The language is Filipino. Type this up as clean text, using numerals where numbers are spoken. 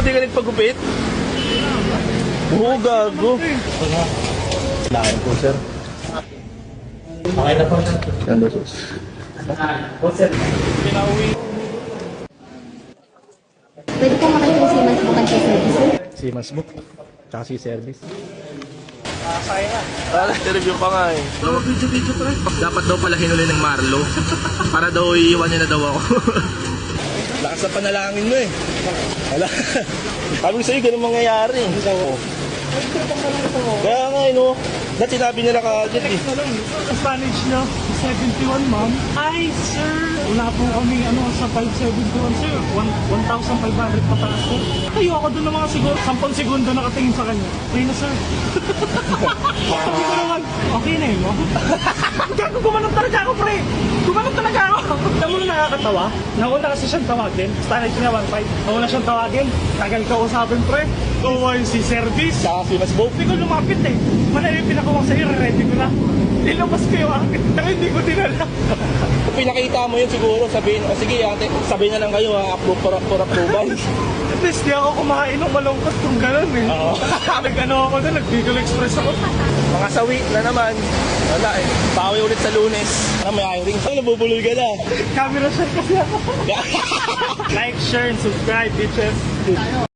Hindi ka nagpagupit? Oo, gago. Lain po, sir. Okay na po, sir. Yan ba, sus? Po, sir. Pwede po makita yung Siemens Book and Service. Siemens Book. Tsaka si service. Sayang na. Review pa nga eh. Video pre. Dapat daw pala hinuli ng Marlo. Para daw iiwan niya na daw ako. Lakas na panalangin mo eh. Wala. Sabi ko sa'yo, ganun mangyayari. Kaya nga eh, no? Dahil sinabi nila kaagad eh. Spanish na 71, ma'am. Ay, sir. Wala po kami sa 571, sir. 1,500 pataas, sir. Ayoko doon ng mga siguro 10 segundo nakatingin sa kanya. Okay na, sir. Sabi ko naman, okay na yun, ma'am. Gago, gumanong talaga ako, pre. Gumanong talaga ako. Alam mo na nakakatawa? Nauna kasi siyang tawagin. Spanish niya 1,500. Nauna siyang tawagin. Tagal ka usapin, pre. OYC service. Tsaka Siemens Book. Hindi ko lumapit eh. Manay yung pinakuha sa'yo, ready ko na. Nilabas ko yung akin, pero hindi ko dinala. Kung pinakita mo yun siguro, sabihin, o sige ate, sabihin na lang kayo ha, approve for approval. At least di ako kumain ng malungkot kung gano'n eh. Oo. Nag-ano ako doon, nag-Bicol Express ako. Mga sawi na naman. Wala eh. Pawi ulit sa Lunes. May hiring. Ay, nabubuloy ka na. Camera shot kasi ako. Like, share, and subscribe, bitches.